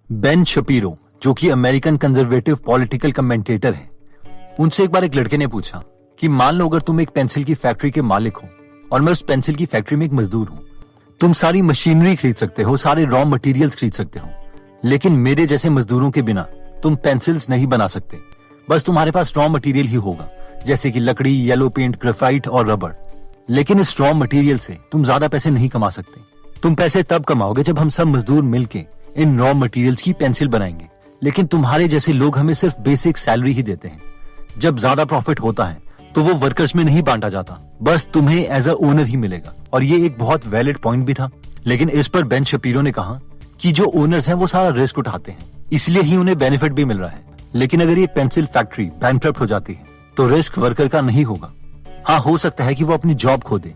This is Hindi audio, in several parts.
बेन शपीरो, जो कि अमेरिकन कंजर्वेटिव पॉलिटिकल कमेंटेटर है, उनसे एक बार एक लड़के ने पूछा कि मान लो अगर तुम एक पेंसिल की फैक्ट्री के मालिक हो और मैं उस पेंसिल की फैक्ट्री में एक मजदूर हूँ। तुम सारी मशीनरी खरीद सकते हो, सारे रॉ मटेरियल्स खरीद सकते हो, लेकिन मेरे जैसे मजदूरों के बिना तुम पेंसिल्स नहीं बना सकते। बस तुम्हारे पास रॉ मटेरियल ही होगा, जैसे कि लकड़ी, येलो पेंट, ग्रेफाइट और रबड़। लेकिन इस रॉ मटेरियल से तुम ज्यादा पैसे नहीं कमा सकते। तुम पैसे तब कमाओगे जब हम सब मजदूर मिलके इन रॉ मटेरियल्स की पेंसिल बनाएंगे। लेकिन तुम्हारे जैसे लोग हमें सिर्फ बेसिक सैलरी ही देते हैं। जब ज्यादा प्रॉफिट होता है तो वो वर्कर्स में नहीं बांटा जाता, बस तुम्हें एज अ ओनर ही मिलेगा। और ये एक बहुत वैलिड पॉइंट भी था। लेकिन इस पर बेन शपीरो ने कहा कि जो ओनर्स हैं वो सारा रिस्क उठाते हैं, इसलिए ही उन्हें बेनिफिट भी मिल रहा है। लेकिन अगर ये पेंसिल फैक्ट्री बैंकरप्ट हो जाती है तो रिस्क वर्कर का नहीं होगा। हाँ, हो सकता है कि वो अपनी जॉब खो दे,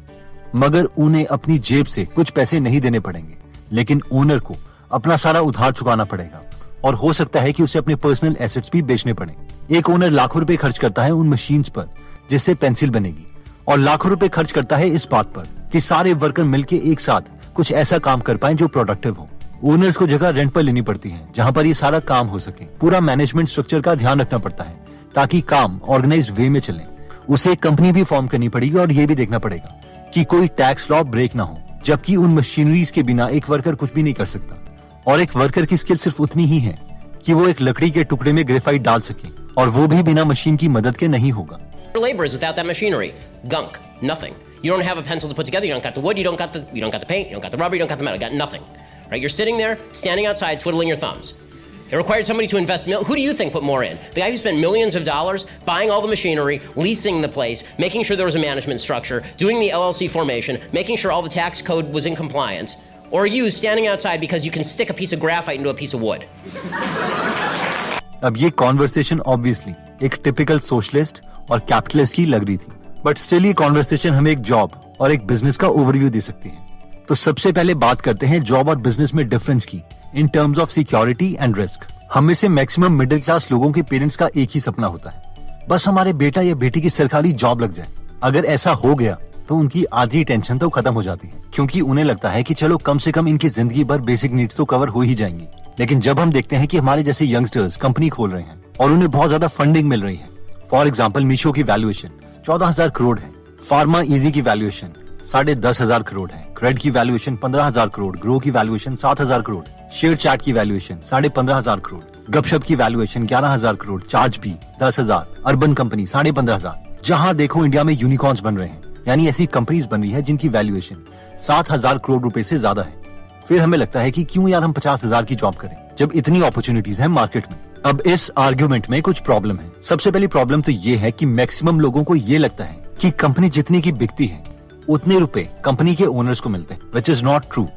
मगर उन्हें अपनी जेब से कुछ पैसे नहीं देने पड़ेंगे, लेकिन ओनर को अपना सारा उधार चुकाना पड़ेगा। और हो सकता है कि उसे अपने पर्सनल एसेट्स भी बेचने पड़े। एक ओनर लाखों रुपए खर्च करता है उन मशीन्स पर जिससे पेंसिल बनेगी, और लाखों रुपए खर्च करता है इस बात पर कि सारे वर्कर मिलके एक साथ कुछ ऐसा काम कर पाए जो प्रोडक्टिव हो। ओनर्स को जगह रेंट पर लेनी पड़ती है जहाँ पर ये सारा काम हो सके। पूरा मैनेजमेंट स्ट्रक्चर का ध्यान रखना पड़ता है ताकि काम ऑर्गेनाइज वे में चले। उसे एक कंपनी भी फॉर्म करनी पड़ेगी और ये भी देखना पड़ेगा कि कोई टैक्स लॉ ब्रेक ना हो, जबकि उन मशीनरीज के बिना एक वर्कर कुछ भी नहीं कर सकता। और एक वर्कर की स्किल सिर्फ उतनी ही है कि वो एक लकड़ी के टुकड़े में ग्रेफाइट डाल सके, और वो भी बिना मशीन की मदद के नहीं होगा। Labor is without that machinery. Gunk. Nothing. You don't have a pencil to put together. You don't got the wood. You don't got the paint. You don't got the rubber. You don't got the metal. You got nothing. Right? You're sitting there, standing outside, twiddling your thumbs. It required somebody to invest. Who do you think put more in? The guy who spent millions of dollars buying all the machinery, leasing the place, making sure there was a management structure, doing the LLC formation, making sure all the tax code was in compliance, or you standing outside because you can stick a piece of graphite into a piece of wood? अब ये कॉन्वर्सेशन ऑब्वियसली एक टिपिकल सोशलिस्ट और कैपिटलिस्ट की लग रही थी, बट स्टिल ये कॉन्वर्सेशन हमें एक जॉब और एक बिजनेस का ओवरव्यू दे सकती है। तो सबसे पहले बात करते हैं जॉब और बिजनेस में डिफरेंस की in terms of security and risk. हम में से मैक्सिमम मिडिल क्लास लोगों के पेरेंट्स का एक ही सपना होता है, बस हमारे बेटा या बेटी की सरकारी जॉब लग जाए। अगर ऐसा हो गया तो उनकी आधी टेंशन तो खत्म हो जाती है, क्योंकि उन्हें लगता है कि चलो कम से कम इनकी जिंदगी भर बेसिक नीड्स तो कवर हो ही जाएंगी। लेकिन जब हम देखते हैं कि हमारे जैसे यंगस्टर्स कंपनी खोल रहे हैं और उन्हें बहुत ज्यादा फंडिंग मिल रही है, फॉर एग्जाम्पल मीशो की वैल्यूएशन 14,000 करोड़ है, फार्मा इजी की वैल्यूएशन 10,500 करोड़ है, क्रेड की वैल्यूएशन 15,000 करोड़, ग्रो की वैल्यूएशन 7,000 करोड़, शेयर चैट की वैल्यूएशन 15,500 करोड़, गपशप की वैल्यूएशन 11,000 करोड़, चार्ज भी 10,000, अर्बन कंपनी 15,500। जहां देखो इंडिया में यूनिकॉर्न्स बन रहे हैं, यानी ऐसी कंपनीज बन रही है जिनकी वैल्यूएशन 7,000 करोड़ रुपए से ज्यादा है। फिर हमें लगता है कि क्यों यार हम 50,000 की जॉब करें जब इतनी अपॉर्चुनिटीज है मार्केट में। अब इस आर्ग्यूमेंट में कुछ प्रॉब्लम है। सबसे पहली प्रॉब्लम तो ये है कि मैक्सिमम लोगों को ये लगता है कि कंपनी जितने की बिकती है उतने रुपए कंपनी के ओनर्स को मिलते हैं, विच इज नॉट ट्रू।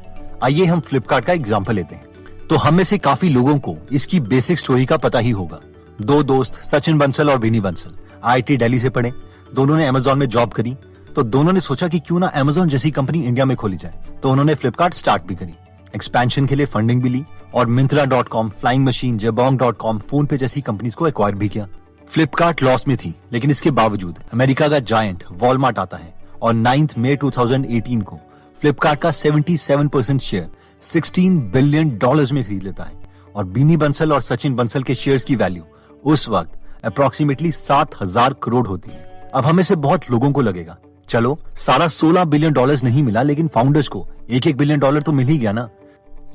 आइए हम फ्लिपकार्ट का एग्जाम्पल लेते हैं। तो हम में से काफी लोगों को इसकी बेसिक स्टोरी का पता ही होगा। दो दोस्त सचिन बंसल और बिनी बंसल IIT दिल्ली से पढ़े, दोनों ने अमेजोन में जॉब करी। तो दोनों ने सोचा कि क्यों ना अमेजोन जैसी कंपनी इंडिया में खोली जाए, तो उन्होंने फ्लिपकार्ट स्टार्ट भी करी। एक्सपेंशन के लिए फंडिंग भी ली और Myntra.com, flying machine, Jabong.com, phone पे जैसी कंपनीज को एक्वायर भी किया। फ्लिपकार्ट लॉस में थी, लेकिन इसके बावजूद अमेरिका का जायंट वॉलमार्ट आता है और 9 मई 2018 को फ्लिपकार्ट का 77% शेयर $16 बिलियन में खरीद लेता है। और बीनी बंसल और सचिन बंसल के शेयर्स की वैल्यू उस वक्त अप्रोक्सीमेटली 7,000 करोड़ होती है। अब हमें से बहुत लोगों को लगेगा चलो सारा $16 बिलियन नहीं मिला, लेकिन फाउंडर्स को $1 बिलियन तो मिल ही गया ना।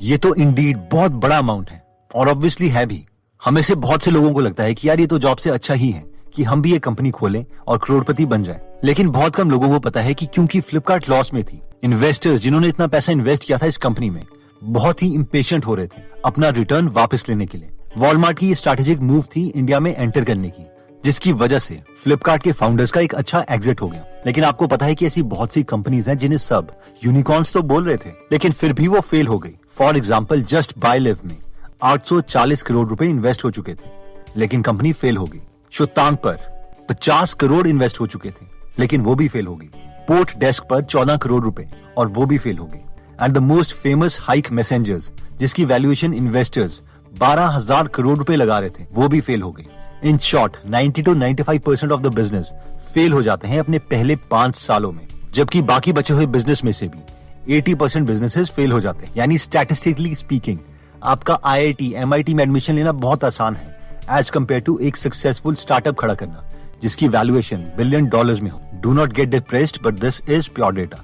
ये तो इंडीड बहुत बड़ा अमाउंट है, और ऑब्वियसली है भी। हमें से बहुत से लोगों को लगता है कि यार ये तो जॉब से अच्छा ही है कि हम भी ये कंपनी खोलें और करोड़पति बन जाएं। लेकिन बहुत कम लोगों को पता है कि क्योंकि फ्लिपकार्ट लॉस में थी, इन्वेस्टर्स जिन्होंने इतना पैसा इन्वेस्ट किया था इस कंपनी में बहुत ही इम्पेशेंट हो रहे थे अपना रिटर्न वापस लेने के लिए। वॉलमार्ट की ये स्ट्रैटेजिक मूव थी इंडिया में एंटर करने की, जिसकी वजह से फ्लिपकार्ट के फाउंडर्स का एक अच्छा एग्जिट हो गया। लेकिन आपको पता है कि ऐसी बहुत सी कंपनीज हैं जिन्हें सब यूनिकॉर्न्स तो बोल रहे थे, लेकिन फिर भी वो फेल हो गई। For example just by live में 840 करोड़ रुपए इन्वेस्ट हो चुके थे, लेकिन कंपनी फेल हो गई। शुतांग पर 50 करोड़ इन्वेस्ट हो चुके थे, लेकिन वो भी फेल हो गई। पोर्ट डेस्क पर 14 करोड़ रुपए, और वो भी फेल हो गई। And the most famous hike messengers, जिसकी वैल्यूएशन इन्वेस्टर्स 12,000 करोड़ रुपए लगा रहे थे, वो भी फेल हो गई। In short 90 to 95% of the business fail हो जाते हैं अपने पहले 5 सालों में, जबकि बाकी बचे हुए बिजनेस में से भी 80% बिजनेसेस फेल हो जाते हैं। यानी स्टैटिस्टिकली स्पीकिंग आपका IIT, MIT में एडमिशन लेना बहुत आसान है एज कम्पेयर टू एक सक्सेसफुल स्टार्टअप खड़ा करना जिसकी वैल्यूएशन $1 बिलियन में हो। Do not get depressed, but this is pure data.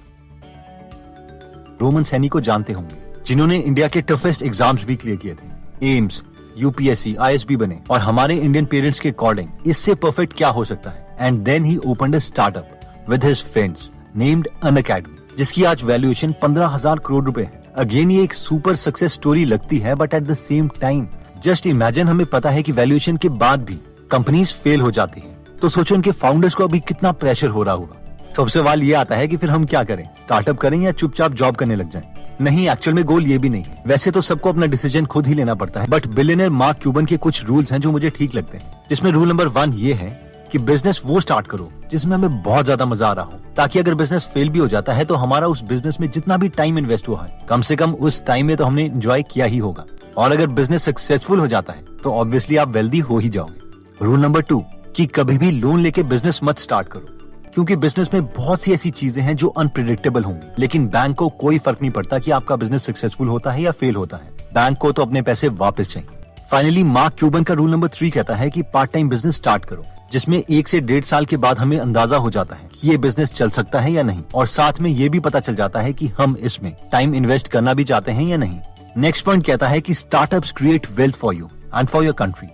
Roman Saini को जानते होंगे, जिन्होंने इंडिया के टफेस्ट एग्जाम्स भी क्लियर किए थे। एम्स, UPSC, ISB बने और हमारे इंडियन पेरेंट्स के अकॉर्डिंग इससे परफेक्ट क्या हो सकता है। And then he opened a startup with his friends named Unacademy, जिसकी आज वैल्यूएशन 15,000 करोड़ रुपए है। अगेन ये एक सुपर सक्सेस स्टोरी लगती है, but at the same time just imagine, हमें पता है कि वैल्यूएशन के बाद भी कंपनीज फेल हो जाती हैं, तो सोचो उनके फाउंडर्स को अभी कितना प्रेशर हो रहा होगा। तो अब सवाल ये आता है कि फिर हम क्या करें, स्टार्टअप करें या चुपचाप जॉब करने लग जाएं? नहीं, एक्चुअल में गोल ये भी नहीं है। वैसे तो सबको अपना डिसीजन खुद ही लेना पड़ता है, बट बिलियनर मार्क क्यूबन के कुछ रूल्स हैं जो मुझे ठीक लगते हैं, जिसमें रूल नंबर 1 ये है कि बिजनेस वो स्टार्ट करो जिसमें हमें बहुत ज्यादा मजा आ रहा हो, ताकि अगर बिजनेस फेल भी हो जाता है तो हमारा उस बिजनेस में जितना भी टाइम इन्वेस्ट हुआ है, कम से कम उस टाइम में तो हमने एंजॉय किया ही होगा। और अगर बिजनेस सक्सेसफुल हो जाता है तो ऑब्वियसली आप वेल्दी हो ही जाओगे। रूल नंबर 2 कि कभी भी लोन लेके बिजनेस मत स्टार्ट करो, क्योंकि बिजनेस में बहुत सी ऐसी चीजें हैं जो अनप्रिडिक्टेबल होंगी, लेकिन बैंक को कोई फर्क नहीं पड़ता कि आपका बिजनेस सक्सेसफुल होता है या फेल होता है। बैंक को तो अपने पैसे वापस चाहिए। फाइनली मार्क क्यूबन का रूल नंबर 3 कहता है कि पार्ट टाइम बिजनेस स्टार्ट करो, जिसमें 1 से 1.5 साल के बाद हमें अंदाजा हो जाता है कि ये बिजनेस चल सकता है या नहीं, और साथ में ये भी पता चल जाता है कि हम इसमें टाइम इन्वेस्ट करना भी चाहते हैं या नहीं। नेक्स्ट पॉइंट कहता है कि startups create wealth for you and for your country.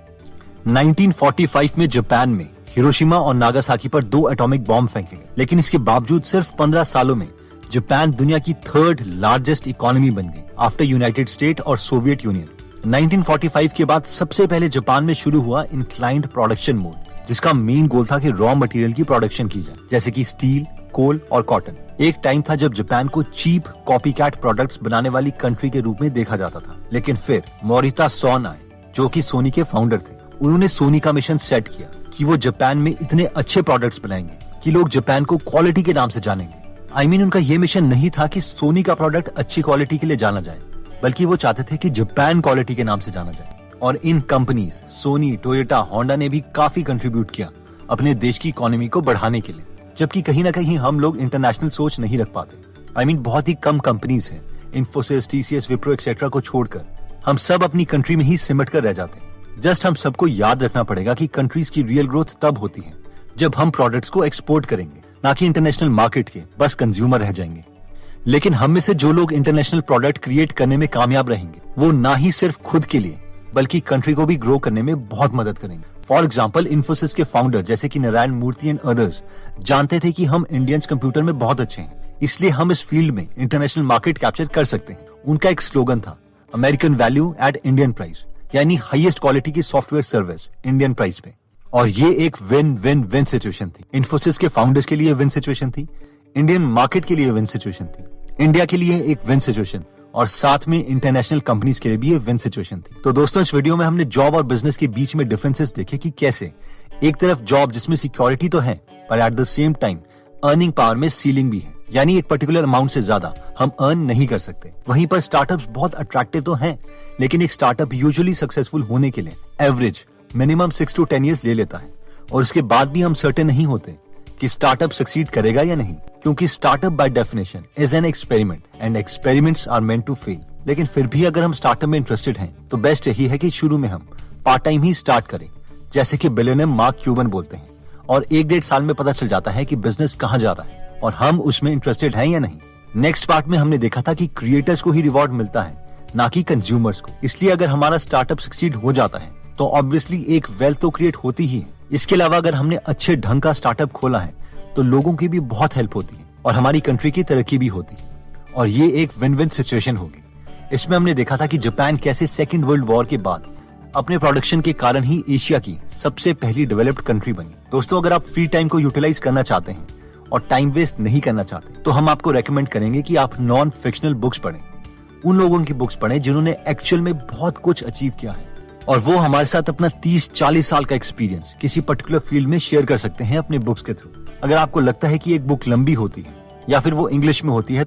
1945 में जापान में हिरोशिमा और नागासाकी पर 2 एटॉमिक बॉम्ब फेंके गए, लेकिन इसके बावजूद सिर्फ 15 सालों में जापान दुनिया की 3rd लार्जेस्ट इकोनॉमी बन गई आफ्टर यूनाइटेड स्टेट और सोवियत यूनियन। 1945 के बाद सबसे पहले जापान में शुरू हुआ इंक्लाइंड प्रोडक्शन मोड, जिसका मेन गोल था कि रॉ मटेरियल की प्रोडक्शन की जाए, जैसे कि स्टील, कोल और कॉटन। एक टाइम था जब जापान को चीप कॉपीकैट प्रोडक्ट्स बनाने वाली कंट्री के रूप में देखा जाता था, लेकिन फिर मोरिता सोन आए, जो कि सोनी के फाउंडर थे। उन्होंने सोनी का मिशन सेट किया कि वो जापान में इतने अच्छे प्रोडक्ट्स बनाएंगे कि लोग जापान को क्वालिटी के नाम से जानेंगे। उनका ये मिशन नहीं था कि सोनी का प्रोडक्ट अच्छी क्वालिटी के लिए जाना जाए, बल्कि वो चाहते थे कि जापान क्वालिटी के नाम से जाना जाए। और इन कंपनीज सोनी, टोयोटा, होंडा ने भी काफी कंट्रीब्यूट किया अपने देश की इकोनॉमी को बढ़ाने के लिए, जबकि कहीं ना कहीं हम लोग इंटरनेशनल सोच नहीं रख पाते। बहुत ही कम कंपनीज हैं, इन्फोसिस, TCS, विप्रो एक्सेट्रा को छोड़कर हम सब अपनी कंट्री में ही सिमट कर रह जाते हैं। जस्ट हम सबको याद रखना पड़ेगा कि कंट्रीज की रियल ग्रोथ तब होती है जब हम प्रोडक्ट्स को एक्सपोर्ट करेंगे, ना कि इंटरनेशनल मार्केट के बस कंज्यूमर रह जाएंगे। लेकिन हम में से जो लोग इंटरनेशनल प्रोडक्ट क्रिएट करने में कामयाब रहेंगे, वो ना ही सिर्फ खुद के लिए बल्कि कंट्री को भी ग्रो करने में बहुत मदद करेंगे। फॉर एग्जाम्पल, इन्फोसिस के फाउंडर जैसे कि नारायण मूर्ति एंड अदर्स जानते थे कि हम इंडियंस कंप्यूटर में बहुत अच्छे हैं, इसलिए हम इस फील्ड में इंटरनेशनल मार्केट कैप्चर कर सकते हैं। उनका एक स्लोगन था, American value at Indian price, यानी हाईएस्ट क्वालिटी की सॉफ्टवेयर सर्विस इंडियन प्राइस पे। और ये एक विन विन विन सिचुएशन थी। इन्फोसिस के फाउंडर्स के लिए विन सिचुएशन थी, इंडियन मार्केट के लिए विन सिचुएशन थी, इंडिया के लिए एक विन सिचुएशन, और साथ में इंटरनेशनल कंपनीज के लिए भी ये विन सिचुएशन थी। तो दोस्तों, इस वीडियो में हमने जॉब और बिजनेस के बीच में डिफरेंसेस देखे कि कैसे एक तरफ जॉब जिसमें सिक्योरिटी तो है, पर at the same time earning power में सीलिंग भी है, यानी एक पर्टिकुलर अमाउंट से ज्यादा हम अर्न नहीं कर सकते। वहीं पर स्टार्टअप्स बहुत अट्रैक्टिव तो हैं, लेकिन एक स्टार्टअप यूजुअली सक्सेसफुल होने के लिए एवरेज मिनिमम 6 to 10 years ले लेता है, और उसके बाद भी हम सर्टेन नहीं होते कि स्टार्टअप सक्सीड करेगा या नहीं, क्योंकि startup by definition is an experiment and experiments are meant to fail. लेकिन फिर भी अगर हम स्टार्टअप में इंटरेस्टेड हैं, तो बेस्ट यही है कि शुरू में हम पार्ट टाइम ही स्टार्ट करें, जैसे कि बिलियनर मार्क क्यूबन बोलते हैं, और 1-1.5 साल में पता चल जाता है कि बिजनेस कहाँ जा रहा है और हम उसमें इंटरेस्टेड हैं या नहीं। नेक्स्ट पार्ट में हमने देखा था कि क्रिएटर्स को ही रिवॉर्ड मिलता है, ना कि कंज्यूमर्स को। इसलिए अगर हमारा स्टार्टअप सक्सीड हो जाता है तो ऑब्वियसली एक वेल्थ तो क्रिएट होती ही है। इसके अलावा अगर हमने अच्छे ढंग का स्टार्टअप खोला है तो लोगों की भी बहुत हेल्प होती है और हमारी कंट्री की तरक्की भी होती है, और ये एक विन विन सिचुएशन होगी। इसमें हमने देखा था कि जापान कैसे सेकेंड वर्ल्ड वॉर के बाद अपने प्रोडक्शन के कारण ही एशिया की सबसे पहली डेवलप्ड कंट्री बनी। दोस्तों, अगर आप फ्री टाइम को यूटिलाइज करना चाहते हैं और टाइम वेस्ट नहीं करना चाहते, तो हम आपको रेकमेंड करेंगे कि आप नॉन फिक्शनल बुक्स पढ़ें। उन लोगों की बुक्स पढ़ें जिन्होंने एक्चुअल में बहुत कुछ अचीव किया है, और वो हमारे साथ अपना 30-40 साल का एक्सपीरियंस किसी पर्टिकुलर फील्ड में शेयर कर सकते हैं अपने बुक्स के थ्रू। अगर आपको लगता है कि एक बुक लंबी होती है या फिर वो इंग्लिश में होती है,